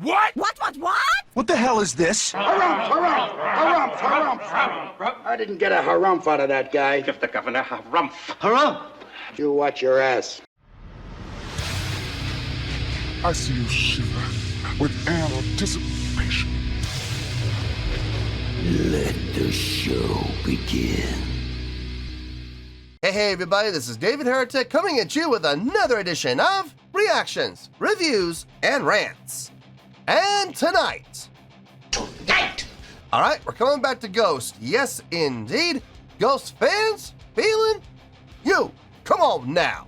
What? What? What the hell is this? Harumph. I didn't get a harumph out of that guy. Give the governor harumph. Harumph! You watch your ass. I see you shiver with anticipation. Let the show begin. Hey everybody, this is David Heretic coming at you with another edition of Reactions, Reviews, and Rants. And tonight, alright, we're coming back to Ghost. Yes, indeed. Ghost fans, feeling you. Come on now.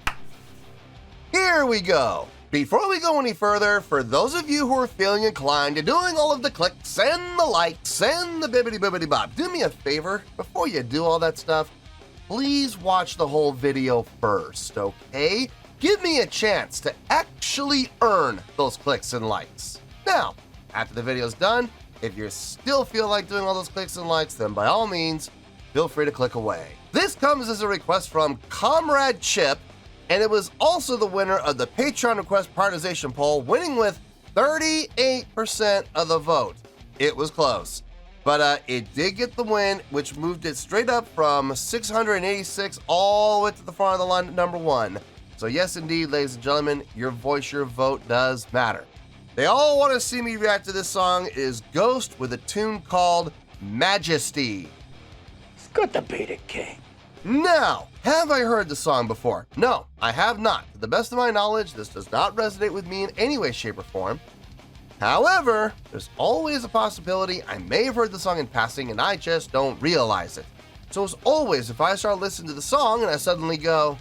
Here we go. Before we go any further, for those of you who are feeling inclined to doing all of the clicks and the likes and the bibbity bop, do me a favor, before you do all that stuff, please watch the whole video first, okay? Give me a chance to actually earn those clicks and likes. Now, after the video's done, if you still feel like doing all those clicks and likes, then by all means, feel free to click away. This comes as a request from Comrade Chip, and it was also the winner of the Patreon request prioritization poll, winning with 38% of the vote. It was close, but it did get the win, which moved it straight up from 686 all the way to the front of the line at number 1. So yes, indeed, ladies and gentlemen, your voice, your vote does matter. They all want to see me react to this song. It is Ghost with a tune called Majesty. It's good to be the king. Now, have I heard the song before? No, I have not. To the best of my knowledge, this does not resonate with me in any way, shape, or form. However, there's always a possibility I may have heard the song in passing and I just don't realize it. So as always, if I start listening to the song and I suddenly go,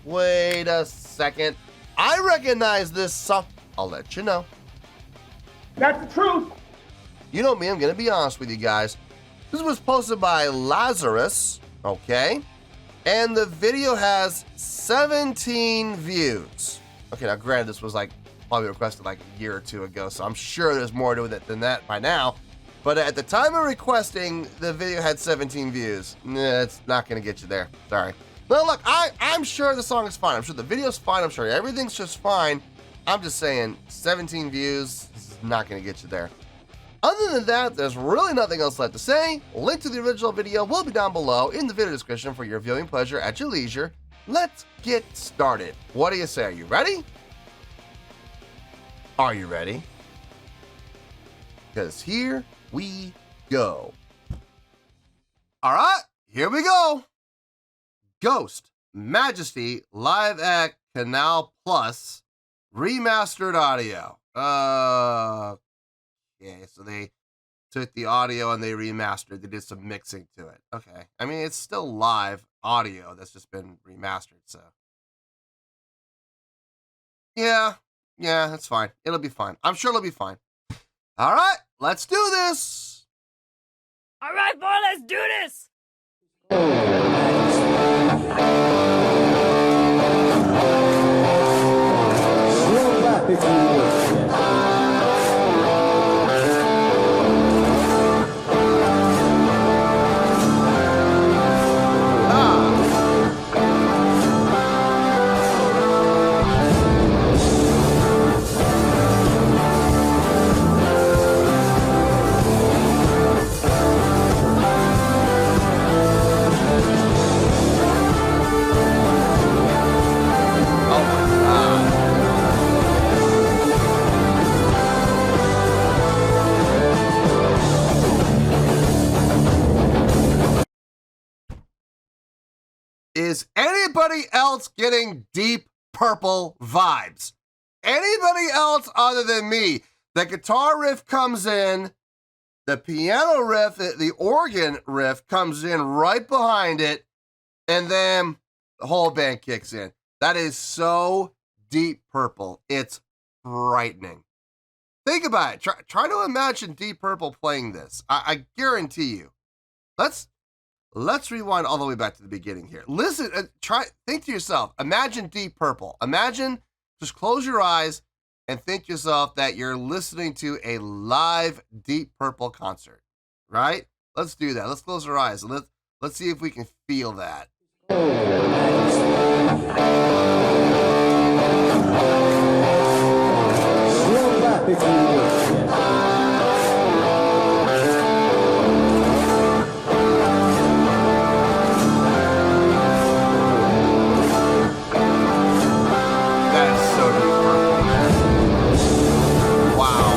wait a second, I recognize this song, I'll let you know. That's the truth. You know me, I'm gonna be honest with you guys. This was posted by Lazarus, okay? And the video has 17 views. Okay, now granted, this was like probably requested like a year or two ago, so I'm sure there's more to it than that by now. But at the time of requesting, the video had 17 views. Nah, it's not gonna get you there, sorry. No, look, I'm sure the song is fine. I'm sure the video's fine. I'm sure everything's just fine. I'm just saying, 17 views is not gonna get you there. Other than that, there's really nothing else left to say. Link to the original video will be down below in the video description for your viewing pleasure at your leisure. Let's get started. What do you say? Are you ready? Are you ready? Because here we go. All right, here we go. Ghost, Majesty, live at Canal Plus, remastered audio. Okay, so they took the audio and they remastered. They did some mixing to it. Okay, I mean, it's still live audio that's just been remastered, so. Yeah, that's fine. It'll be fine. I'm sure it'll be fine. All right, let's do this. All right, boy, let's do this. Slow back if you will. Is anybody else getting Deep Purple vibes? Anybody else other than me? The guitar riff comes in, the piano riff, the organ riff comes in right behind it, and then the whole band kicks in. That is so Deep Purple. It's frightening. Think about it. Try to imagine Deep Purple playing this. I guarantee you. Let's rewind all the way back to the beginning here. Listen, think to yourself, imagine Deep Purple. Imagine, just close your eyes and think to yourself that you're listening to a live Deep Purple concert, right? Let's do that. Let's close our eyes and let's see if we can feel that. Slow back back if you wish. That is so deep. Wow.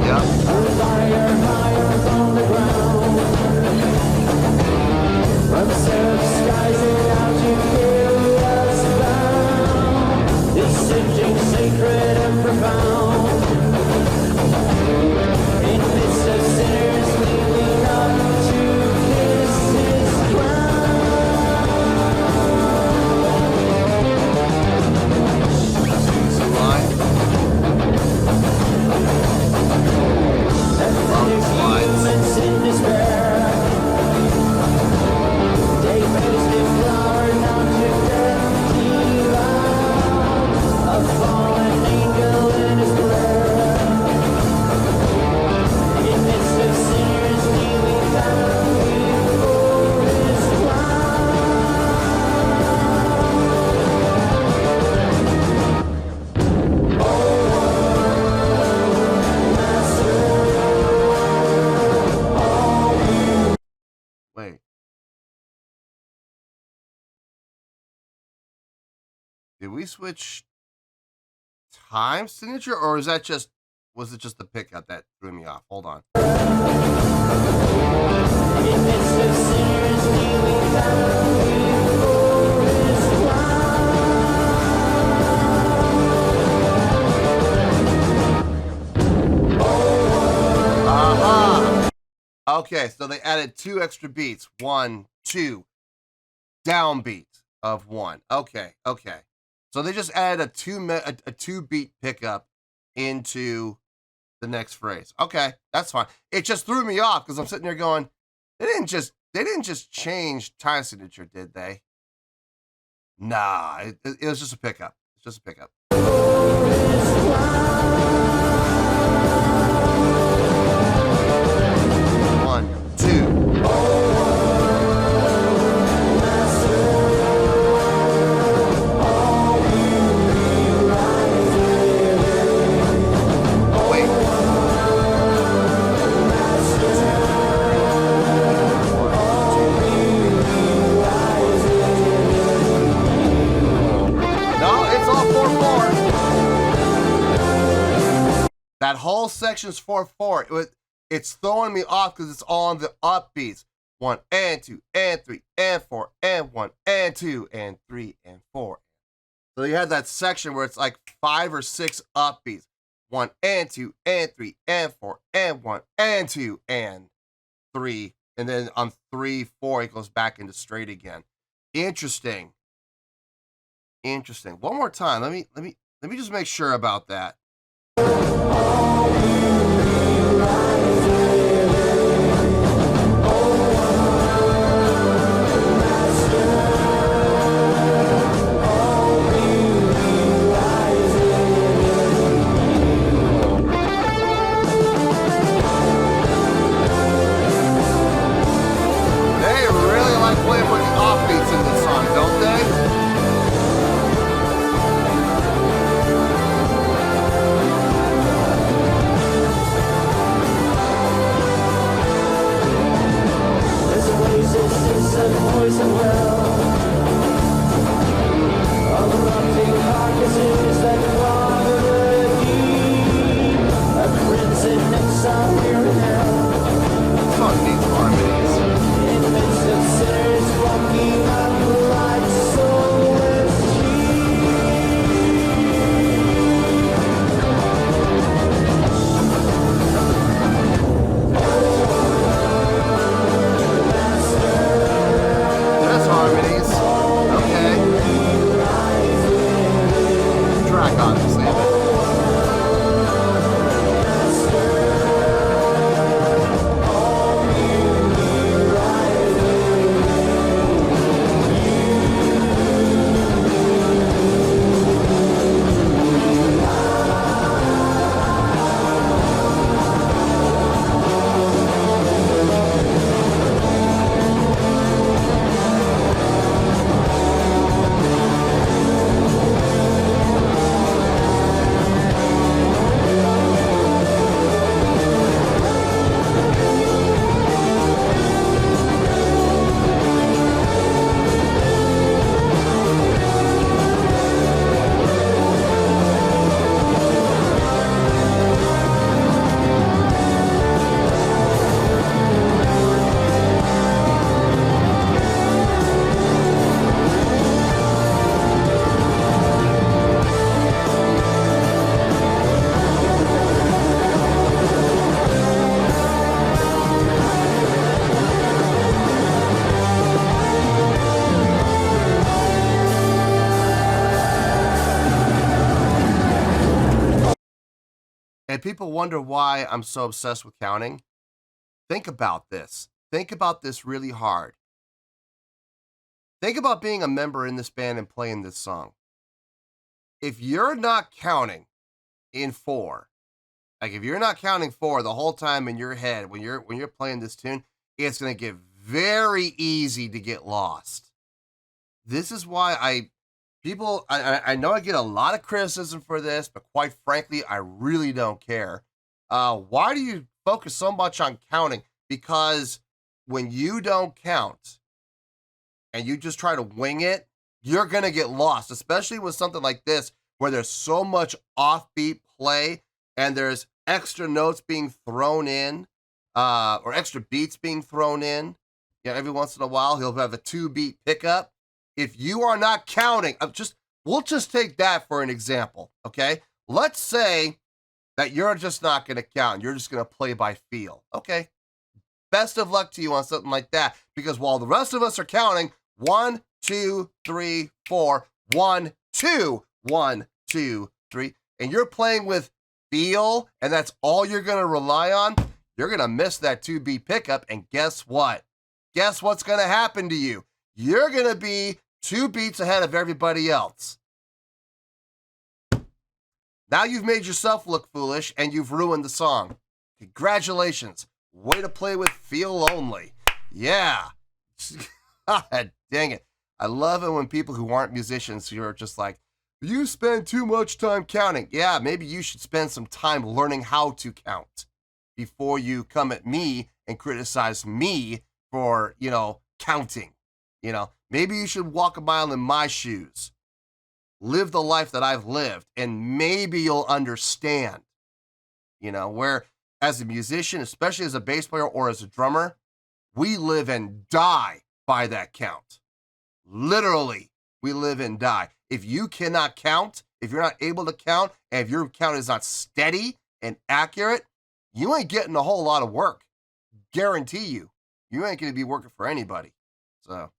Yeah. Some line. Long slides. Wait. Did we switch time signature, or was it just the pickup that threw me off? Hold on. Aha! Okay, so they added 2 extra beats. 1, 2 downbeat of 1. Okay. So they just added a 2-beat pickup into the next phrase. Okay, that's fine. It just threw me off because I'm sitting there going, they didn't just change time signature, did they? Nah, it was just a pickup. It's just a pickup. 1, 2. That whole section's 4/4. It's throwing me off because it's on the upbeats. 1 and 2 and 3 and 4 and 1 and 2 and 3 and 4. So you had that section where it's like 5 or 6 upbeats. 1 and 2 and 3 and 4 and 1 and 2 and 3. And then on 3, 4, it goes back into straight again. Interesting. One more time. Let me just make sure about that. They really like playing with the offbeats in this song, don't they? And people wonder why I'm so obsessed with counting. Think about this. Think about this really hard. Think about being a member in this band and playing this song. If you're not counting in 4, like if you're not counting 4 the whole time in your head when you're playing this tune, it's going to get very easy to get lost. This is why I know I get a lot of criticism for this, but quite frankly, I really don't care. Why do you focus so much on counting? Because when you don't count and you just try to wing it, you're going to get lost, especially with something like this where there's so much offbeat play and there's extra notes being thrown in or extra beats being thrown in. Yeah, every once in a while, he'll have a 2-beat pickup. If you are not counting, we'll just take that for an example, okay? Let's say that you're just not going to count. You're just going to play by feel, okay? Best of luck to you on something like that, because while the rest of us are counting, 1, 2, 3, 4, 1, 2, 1, 2, 3, and you're playing with feel, and that's all you're going to rely on, you're going to miss that 2-beat pickup, and guess what? Guess what's going to happen to you? You're going to be 2 beats ahead of everybody else. Now you've made yourself look foolish, and you've ruined the song. Congratulations. Way to play with feel only. Yeah. God dang it. I love it when people who aren't musicians, you're just like, you spend too much time counting. Yeah, maybe you should spend some time learning how to count before you come at me and criticize me for, counting. Maybe you should walk a mile in my shoes. Live the life that I've lived, and maybe you'll understand, where as a musician, especially as a bass player or as a drummer, we live and die by that count. Literally, we live and die. If you cannot count, if you're not able to count, and if your count is not steady and accurate, you ain't getting a whole lot of work. Guarantee you. You ain't going to be working for anybody. So,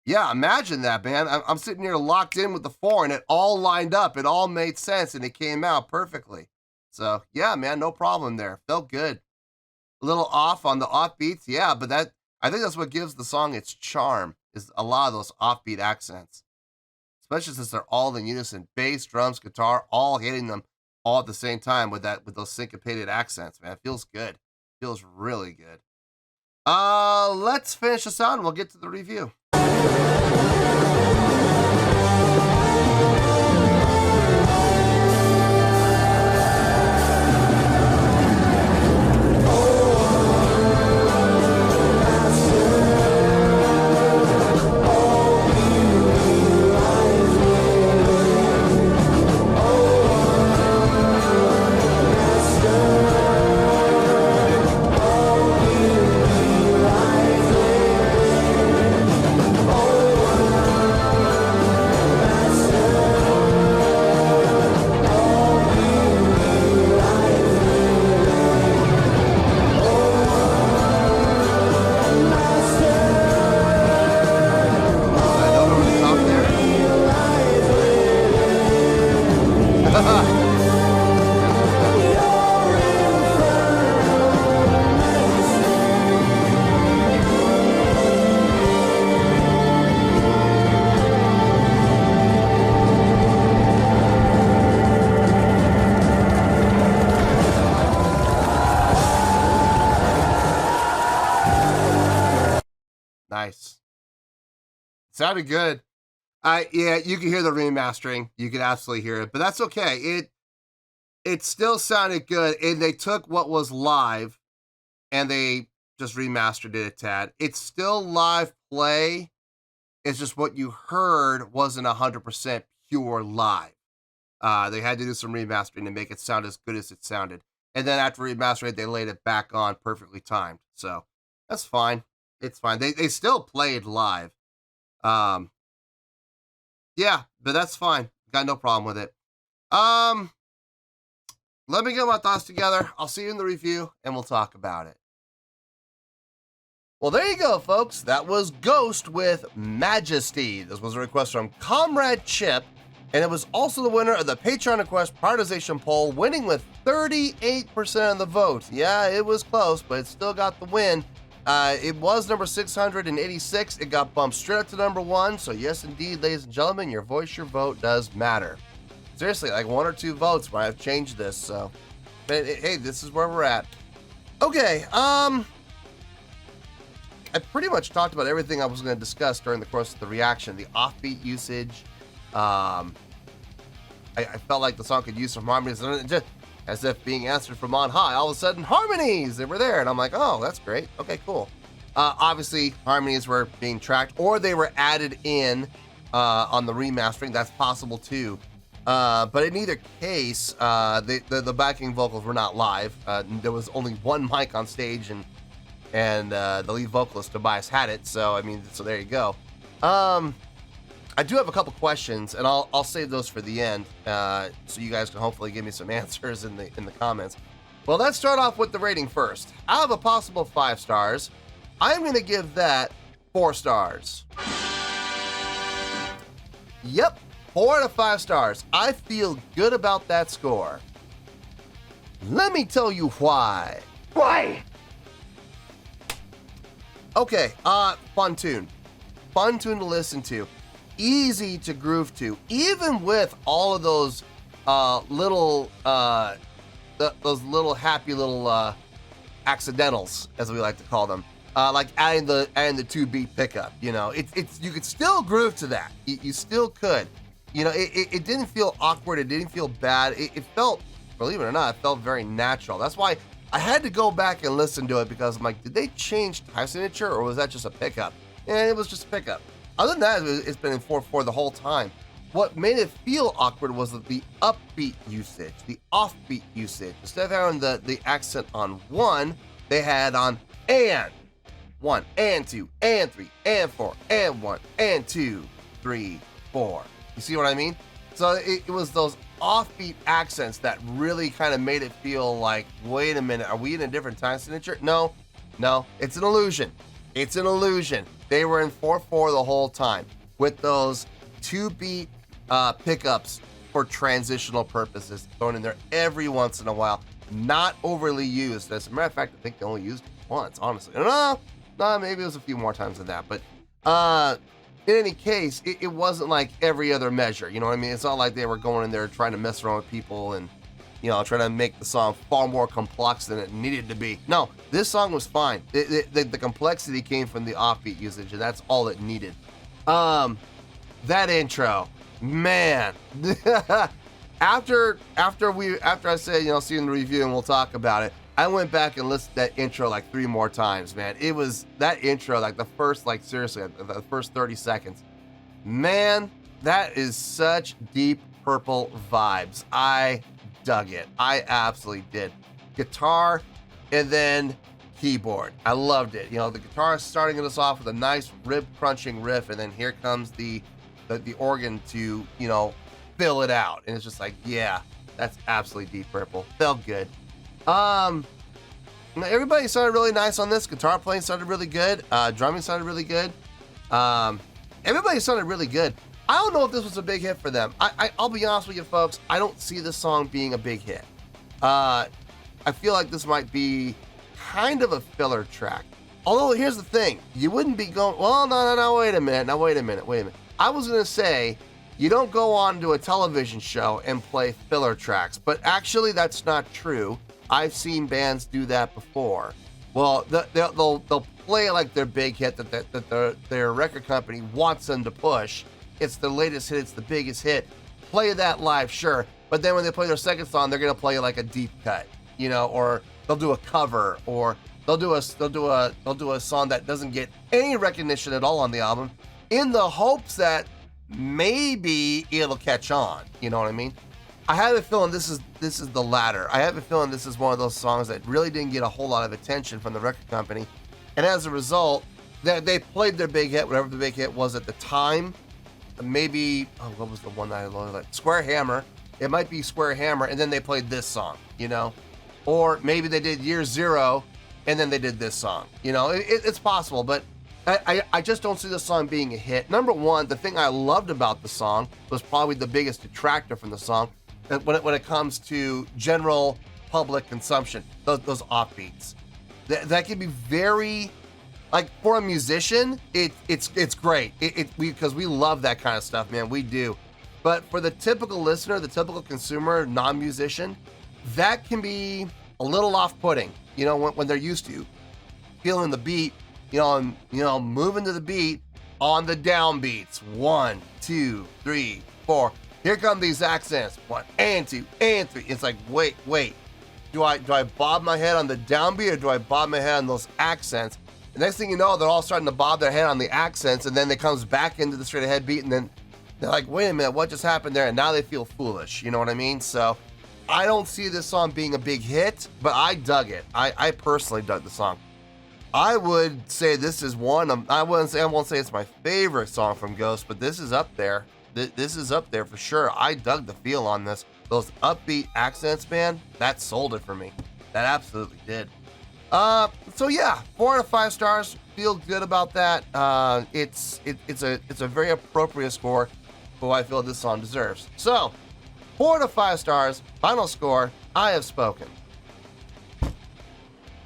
yeah, imagine that, man. I'm sitting here locked in with the 4, and it all lined up. It all made sense, and it came out perfectly. So, yeah, man, no problem there. Felt good. A little off on the offbeats, yeah, but I think that's what gives the song its charm, is a lot of those offbeat accents. Especially since they're all in unison. Bass, drums, guitar, all hitting them all at the same time with those syncopated accents, man. It feels good. Feels really good. Let's finish this out and we'll get to the review. Nice. Sounded good. Yeah, you can hear the remastering. You can absolutely hear it, but that's okay. It still sounded good, and they took what was live and they just remastered it a tad. It's still live play. It's just what you heard wasn't 100% pure live. They had to do some remastering to make it sound as good as it sounded. And then after remastering it, they laid it back on perfectly timed. So that's fine. It's fine. They still played live. Yeah, but that's fine. Got no problem with it. Let me get my thoughts together. I'll see you in the review, and we'll talk about it. Well, there you go, folks. That was Ghost with Majesty. This was a request from Comrade Chip, And it was also the winner of the Patreon Request Prioritization Poll, winning with 38% of the vote. Yeah, it was close, but it still got the win. It was number 686. It got bumped straight up to number 1. So yes, indeed, ladies and gentlemen, your voice, your vote does matter. Seriously, like 1 or 2 votes might have changed this. So, but hey, this is where we're at. Okay, I pretty much talked about everything I was going to discuss during the course of the reaction. The offbeat usage. I felt like the song could use some harmonies, and just as if being answered from on high. All of a sudden, harmonies, they were there, and I'm like, oh, that's great. Okay, cool. Obviously, harmonies were being tracked, or they were added in on the remastering. That's possible too. But in either case, the backing vocals were not live. There was only one mic on stage, and the lead vocalist Tobias had it. So I mean, so there you go. I do have a couple questions, and I'll save those for the end, so you guys can hopefully give me some answers in the comments. Well, let's start off with the rating first. Out of a possible 5 stars, I'm going to give that 4 stars. Yep, 4 out of 5 stars. I feel good about that score. Let me tell you why. Why? Okay, fun tune. Fun tune to listen to. Easy to groove to, even with all of those little happy little accidentals, as we like to call them, like adding the 2-beat pickup. You know, it's you could still groove to that. You still could. You know, it didn't feel awkward. It didn't feel bad. It felt, believe it or not, it felt very natural. That's why I had to go back and listen to it, because I'm like, did they change time signature, or was that just a pickup? And it was just a pickup. Other than that, it's been in 4/4 the whole time. What made it feel awkward was the upbeat usage, the offbeat usage. Instead of having the accent on 1, they had on and 1, and 2, and 3, and 4, and 1, and 2, 3, 4. You see what I mean? So it was those offbeat accents that really kind of made it feel like, wait a minute, are we in a different time signature? No, it's an illusion. It's an illusion. They were in 4/4 the whole time with those 2-beat pickups for transitional purposes, thrown in there every once in a while, not overly used. As a matter of fact, I think they only used it once, honestly. No, maybe it was a few more times than that. But in any case, it wasn't like every other measure. You know what I mean? It's not like they were going in there trying to mess around with people and, you know, trying to make the song far more complex than it needed to be. No, this song was fine. The complexity came from the offbeat usage, and that's all it needed. That intro, man. after I said, you know, see you in the review and we'll talk about it, I went back and listened to that intro like 3 more times, man. It was that intro, like the first, like seriously, the first 30 seconds. Man, that is such Deep Purple vibes. I dug it. I absolutely did. Guitar and then keyboard. I loved it. You know, the guitar starting us off with a nice rib crunching riff, and then here comes the organ to, you know, fill it out. And it's just like, yeah, that's absolutely Deep Purple. Felt good. Everybody sounded really nice on this. Guitar playing sounded really good. Drumming sounded really good. Everybody sounded really good. I don't know if this was a big hit for them. I'll be honest with you, folks. I don't see this song being a big hit. I feel like this might be kind of a filler track. Although, here's the thing. You wouldn't be going, well, no, wait a minute. I was going to say, you don't go on to a television show and play filler tracks. But actually, that's not true. I've seen bands do that before. Well, they'll play like their big hit that their record company wants them to push. It's the latest hit. It's the biggest hit. Play that live, sure. But then when they play their second song, they're gonna play like a deep cut, you know, or they'll do a cover, or they'll do a song that doesn't get any recognition at all on the album, in the hopes that maybe it'll catch on. You know what I mean? I have a feeling this is the latter. I have a feeling this is one of those songs that really didn't get a whole lot of attention from the record company, and as a result, they played their big hit, whatever the big hit was at the time. Maybe, what was the one that I liked? Square Hammer. It might be Square Hammer, and then they played this song, you know? Or maybe they did Year Zero, and then they did this song. You know, it's possible, but I just don't see the song being a hit. Number one, the thing I loved about the song was probably the biggest detractor from the song when it comes to general public consumption, those offbeats. That can be very, like, for a musician, it's great. Because we love that kind of stuff, man. We do. But for the typical listener, the typical consumer, non-musician, that can be a little off-putting, you know, when they're used to feeling the beat, moving to the beat on the downbeats. 1, 2, 3, 4. Here come these accents. 1 and 2 and 3. It's like, wait. Do I bob my head on the downbeat or do I bob my head on those accents? The next thing you know, they're all starting to bob their head on the accents, and then it comes back into the straight ahead beat, and then they're like, wait a minute, what just happened there? And now they feel foolish. You know what I mean? So I don't see this song being a big hit, but I dug it. I personally dug the song. I would say this is one of, I won't say it's my favorite song from Ghost, but this is up there. This is up there for sure. I dug the feel on this. Those upbeat accents, man, that sold it for me. That absolutely did. So yeah, 4 out of 5 stars. Feel good about that. It's a very appropriate score for what I feel this song deserves. So, 4 out of 5 stars. Final score. I have spoken.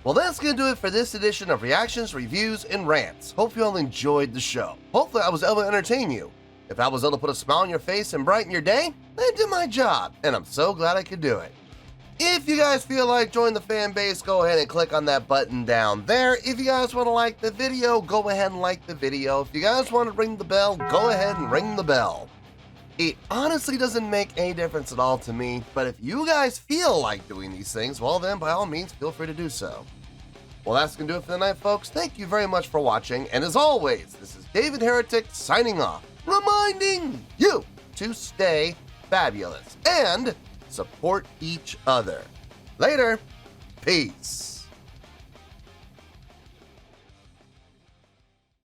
Well, that's going to do it for this edition of Reactions, Reviews, and Rants. Hope you all enjoyed the show. Hopefully I was able to entertain you. If I was able to put a smile on your face and brighten your day, I did my job, and I'm so glad I could do it. If you guys feel like joining the fan base, go ahead and click on that button down there. If you guys want to like the video, go ahead and like the video. If you guys want to ring the bell, go ahead and ring the bell. It honestly doesn't make any difference at all to me, but if you guys feel like doing these things, well then, by all means, feel free to do so. Well, that's going to do it for the night, folks. Thank you very much for watching, and as always, this is David Heretic signing off, reminding you to stay fabulous and support each other. Later. Peace.